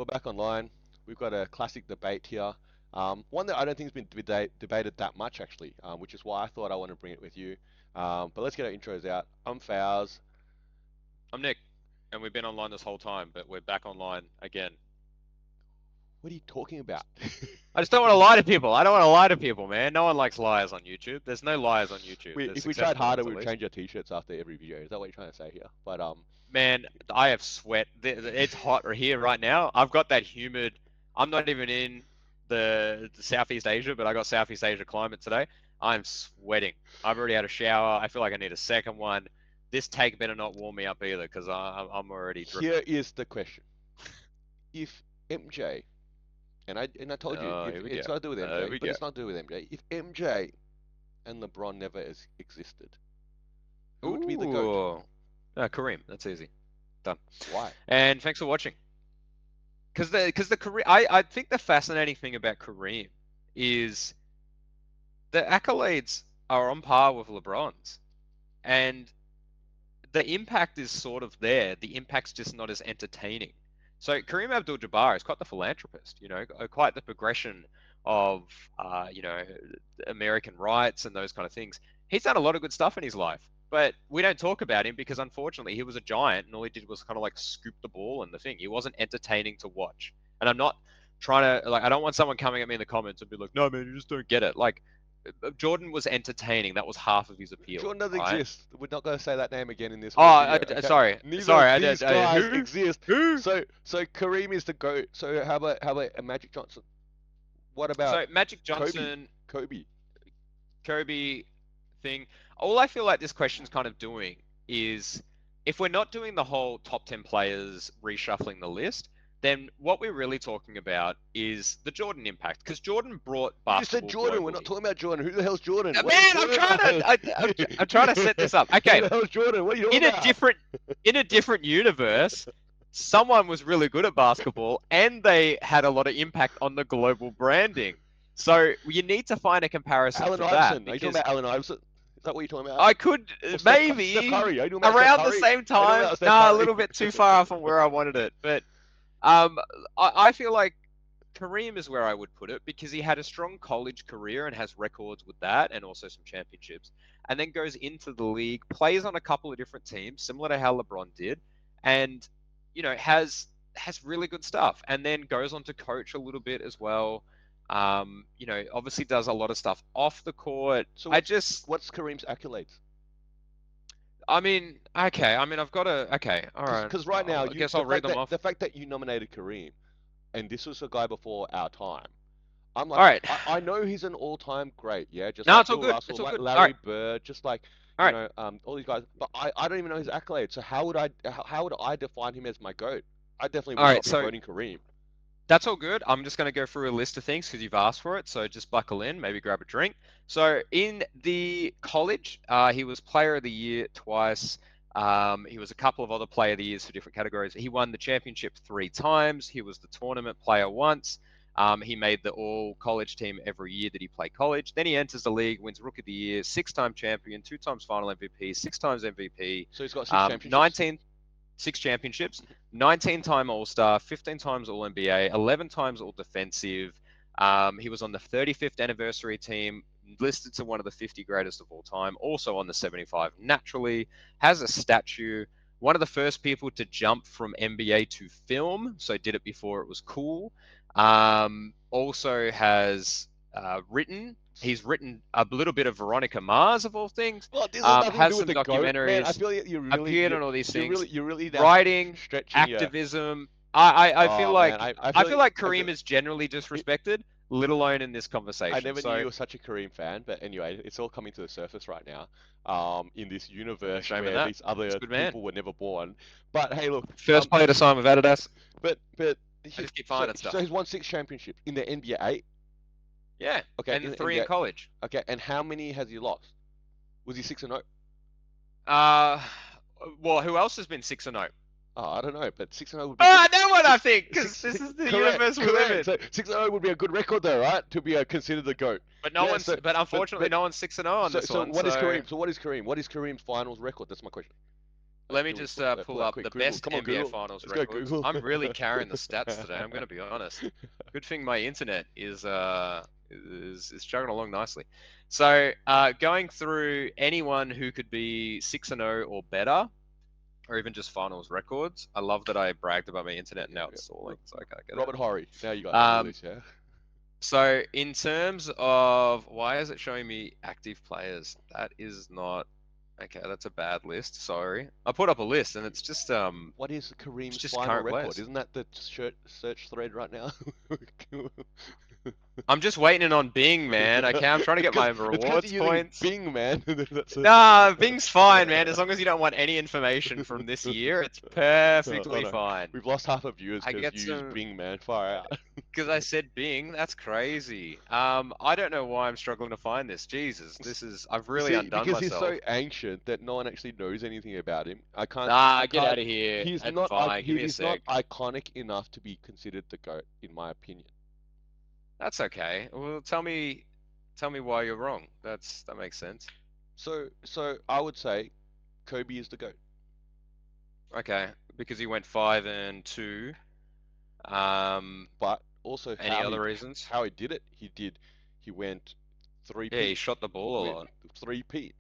we're back online. We've got a classic debate here. One that I don't think has been debated that much actually, which is why I thought I want to bring it with you. But let's get our intros out. I'm Fowles. I'm Nick, and we've been online this whole time, but we're back online again. What are you talking about? I just don't want to lie to people. I don't want to lie to people, man. No one likes liars on YouTube. There's no liars on YouTube. There's If we tried successful harder, ones at we'd least. change our t-shirts after every video. Is that what you're trying to say here? But Man, I have sweat. It's hot here right now. I've got that humid. I'm not even in the Southeast Asia, but I got Southeast Asia climate today. I'm sweating. I've already had a shower. I feel like I need a second one. This take better not warm me up either, because I'm already dripping. here is the question: If MJ and I told you Oh, if here we it's go. got to do with Here MJ, we but go. it's not to do with MJ. If MJ and LeBron never existed, who would be the GOAT? Ooh. Kareem. That's easy. Done. Why? And thanks for watching. Because the Kareem, I think the fascinating thing about Kareem is the accolades are on par with LeBron's, and the impact is sort of there. The impact's just not as entertaining. So Kareem Abdul-Jabbar is quite the philanthropist, quite the progression of, American rights and those kind of things. He's done a lot of good stuff in his life, but we don't talk about him because unfortunately he was a giant and all he did was kind of like scoop the ball and the thing. He wasn't entertaining to watch. And I'm not trying to, like, I don't want someone coming at me in the comments and be like, no, man, you just don't get it. Like, Jordan was entertaining. That was half of his appeal, Jordan doesn't right? exist. We're not going to say that name again in this Oh, whole video. Okay. sorry, Neither sorry. of these guys Who? exist. Who? So Kareem is the GOAT. So how about a Magic Johnson? What about So Magic Kobe? Johnson, Kobe. Kobe thing. All I feel like this question's kind of doing is if we're not doing the whole top 10 players reshuffling the list, then what we're really talking about is the Jordan impact. Because Jordan brought You just said basketball Jordan. We're not globally. talking about Jordan. Who the hell's Jordan? What are you Man, I'm talking trying to, I'm trying to set about? this up. Who Okay, the hell's Jordan? What are you in talking a about? different, in a different universe, someone was really good at basketball and they had a lot of impact on the global branding. So you need to find a comparison Allen for that Iverson. Are you talking because about Allen Iverson? Is that what you're talking about? I could Or Steph maybe Curry? Are you talking about Steph around the Curry? same Are you talking time. about Steph Nah, a Curry? little bit too far off from where I wanted it. But um, I feel like Kareem is where I would put it because he had a strong college career and has records with that and also some championships. And then goes into the league, plays on a couple of different teams, similar to how LeBron did, and has really good stuff. And then goes on to coach a little bit as well. Obviously does a lot of stuff off the court. So I what's just what's Kareem's accolades? I mean, okay. I mean, I've got to. Okay, all right. Because right now, I you guess I'll read them off. the fact that you nominated Kareem, and this was a guy before our time. I'm All like, right. I know he's an all-time great, yeah, just No, like it's all Bill good. Russell, It's all like good. All Larry right. Bird, just like All right. all these guys. But I don't even know his accolades. So how would I define him as my goat? I definitely All would right. not be So voting Kareem. that's all good. I'm just going to go through a list of things because you've asked for it. So just buckle in. Maybe grab a drink. So in the college, he was Player of the Year twice. He was a couple of other Player of the Years for different categories. He won the championship 3 times. He was the tournament player once. He made the all college team every year that he played college. Then he enters the league, wins Rookie of the Year, 6-time champion, 2 times final MVP, 6 times MVP, So he's got 6 championships. 19, 6 championships, 19-time All Star, 15 times All NBA, 11 times All Defensive. He was on the 35th anniversary team, listed to one of the 50 greatest of all time, also on the 75 naturally, has a statue. One of the first people to jump from NBA to film, so did it before it was cool. Also has written. He's written a little bit of Veronica Mars of all things. Well, this has nothing to Has do with some the goat, man. I documentaries, feel like you're really appeared you're on all these you're things. really you're really now Writing, stretching your. activism. I feel Oh man, like I I feel feel like like Kareem is generally disrespected, let alone in this I conversation. never knew you So were such a Kareem fan, but anyway, it's all coming to the surface right now. In this no universe shame in where that. these He's a other good man. people were never born. But hey, look, First player to sign with Adidas. but I just keep so finding so stuff. he's won 6 championships in the NBA. Yeah, Okay, and in the the three in NBA. college. Okay, and how many has he lost? Was he 6-0? Uh, well, who else has been 6-0? Oh, I don't know, but 6-0 would be good. Oh, no one, I Six, think, because six, this is the correct, universe we live correct. in. So 6-0 would be a good record, though, right? To be considered the goat. But no Yeah. one's. But But unfortunately, no one's 6-0 on so this so one. what is So Kareem? So what is Kareem? What is Kareem's finals record? That's my question. Let me Can we just pull pull that up quick? the Google. best Come on, NBA Google. Finals Let's go, records. Google. I'm really carrying the stats today. I'm going to be honest. Good thing my internet is chugging along nicely. So going through anyone who could be 6-0 or better, or even just finals records. I love that I bragged about my internet and now it's stalling, so I can't get Robert it. Horry. Now you got to do this, yeah. So in terms of why is it showing me active players? That is not okay. That's a bad list. Sorry, I put up a list and it's just What is Kareem's just final current record? players. Isn't that the search thread right now? I'm just waiting on Bing, man. Okay, I'm trying to get my It's because rewards you're using points. Bing, man. Nah, Bing's fine, man. As long as you don't want any information from this year, it's Oh perfectly no, fine. we've lost half of viewers I because get you use some Bing, man. Far out. because I said Bing. That's crazy. I don't know why I'm struggling to find this. Jesus, I've You really see, undone because he's myself. so ancient that no one actually knows anything about him. I Nah, get can't. out of here. He's That's not. fine. Give me a He's not sec. iconic enough to be considered the goat, in my opinion. That's okay. Well, tell me why you're wrong. That makes sense. So I would say Kobe is the goat. Okay, because he went 5-2. But also Any other reasons? how he did it. He went three Yeah, he peat shot the ball a with lot. three peat.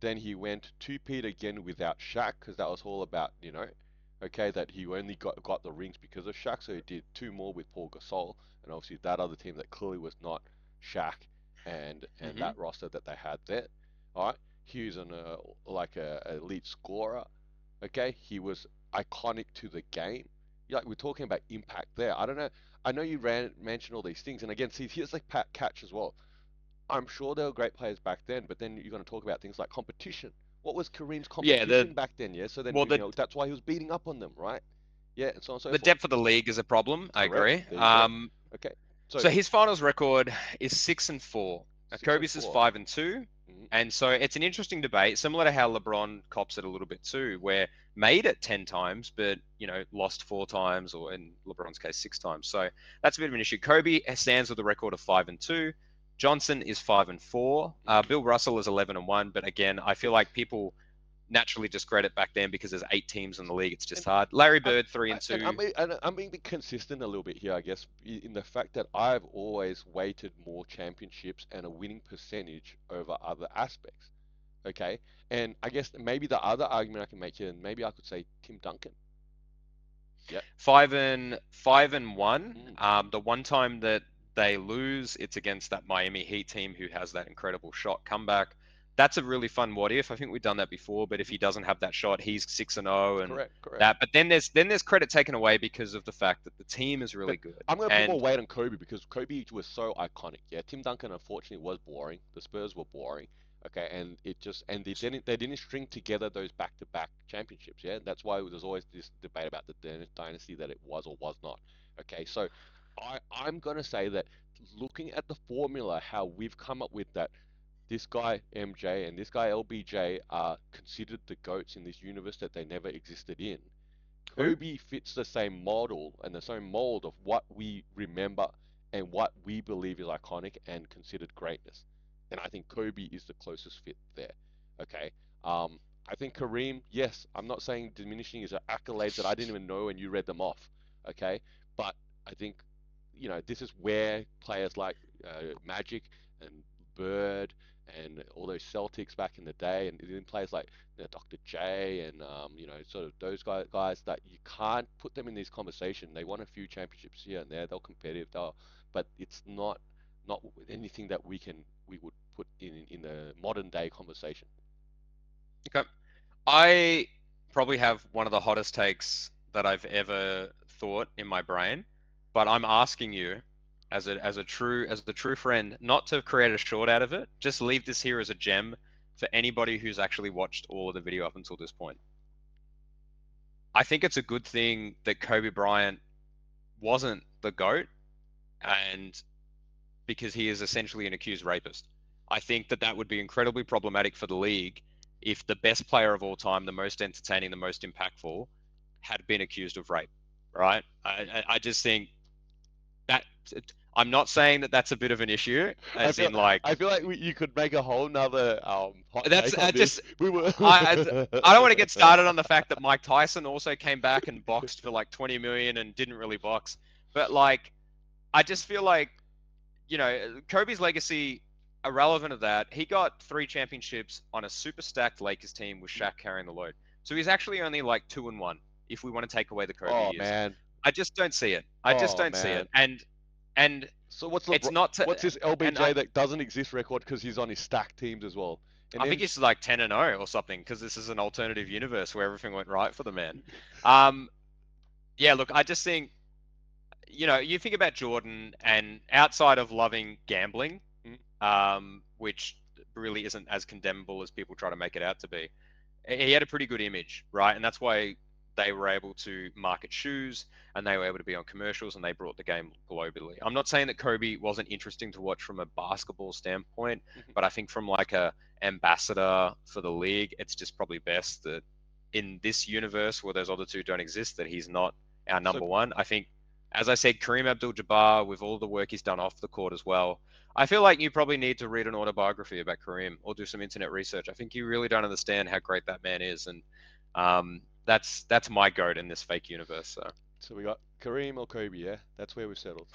Then he went two peat again without Shaq because that was all about okay, that he only got the rings because of Shaq. So he did two more with Paul Gasol and obviously that other team that clearly was not Shaq and hmm that roster that they had there. All right, he was like a elite scorer. Okay, he was iconic to the game. Like we're talking about impact there. I don't know. I know you mentioned all these things, and again, see, here's like Pat Catch as well. I'm sure there were great players back then, but then you're going to talk about things like competition. What was Kareem's Yeah, competition back then? Yeah, so then well that's why he was beating up on them, right? Yeah, and so on and so the forth. depth of the league is a problem. I Correct. agree. There you go. Okay, so So his finals record is 6-4. six and Kobe's is four. 5-2. Mhm. And so it's an interesting debate, similar to how LeBron cops it a little bit too, where made it 10 times, but lost 4 times, or in LeBron's case, 6 times. So that's a bit of an issue. Kobe stands with a record of 5-2. Johnson is 5-4. Bill Russell is 11-1. But again, I feel like people naturally discredit back then because there's 8 teams in the league. It's just And hard. Larry Bird, and 3-2. I'm being consistent a little bit here, I guess, in the fact that I've always weighted more championships and a winning percentage over other aspects. Okay, and I guess maybe the other argument I can make here, and maybe I could say Tim Duncan. Yeah. 5-1. Mm. The one time that they lose, it's against that Miami Heat team who has that incredible shot comeback. That's a really fun what if. I think we've done that before, but if he doesn't have that shot, he's 6-0 and Correct, correct. that. But then there's credit taken away because of the fact that the team is really But good. I'm going to put more And weight on Kobe because Kobe was so iconic. Yeah, Tim Duncan unfortunately was boring. The Spurs were boring. Okay, and they didn't string together those back-to-back championships. Yeah, that's why there's always this debate about the dynasty that it was or was not. Okay, so I'm going to say that looking at the formula, how we've come up with that this guy MJ and this guy LBJ are considered the goats in this universe that they never existed in. who? Kobe fits the same model and the same mold of what we remember and what we believe is iconic and considered greatness. And I think Kobe is the closest fit there. Okay. I think Kareem, yes, I'm not saying diminishing his accolades that I didn't even know and you read them off. Okay. But I think, this is where players like Magic and Bird and all those Celtics back in the day, and then players like Dr. J and sort of those guys that you can't put them in this conversation. They won a few championships here and there. They're competitive, but it's not anything that we would put in the modern day conversation. Okay. I probably have one of the hottest takes that I've ever thought in my brain, but I'm asking you as a true friend not to create a short out of it. Just leave this here as a gem for anybody who's actually watched all of the video up until this point. I think it's a good thing that Kobe Bryant wasn't the GOAT, and because he is essentially an accused rapist. I think that that would be incredibly problematic for the league if the best player of all time, the most entertaining, the most impactful, had been accused of rape. Right? I just think that I'm not saying that that's a bit of an issue, I as feel in like I feel like you could make a whole nother hot that's take on this. just We were. I don't want to get started on the fact that Mike Tyson also came back and boxed for like 20 million and didn't really box, but like I just feel like Kobe's legacy, irrelevant of that, he got 3 championships on a super stacked Lakers team with Shaq carrying the load. So he's actually only like 2-1 if we want to take away the Kobe Oh years. man. I just don't see it. I just Oh don't see it. man. And So what's it's LeBron? not to, What's this and LBJ that doesn't exist record because he's on his stacked teams as well? And I then think he's like 10-0 or something because this is an alternative universe where everything went right for the man. Um, yeah, look, I just think you think about Jordan, and outside of loving gambling, which really isn't as condemnable as people try to make it out to be. He had a pretty good image, right? And that's why they were able to market shoes and they were able to be on commercials and they brought the game globally. I'm not saying that Kobe wasn't interesting to watch from a basketball standpoint, but I think from like a ambassador for the league, it's just probably best that in this universe where those other two don't exist, that he's not our so number one. I think, as I said, Kareem Abdul-Jabbar, with all the work he's done off the court as well, I feel like you probably need to read an autobiography about Kareem or do some internet research. I think you really don't understand how great that man is, and that's my goat in this fake universe. So so we got Kareem or Kobe, yeah? That's where we settled.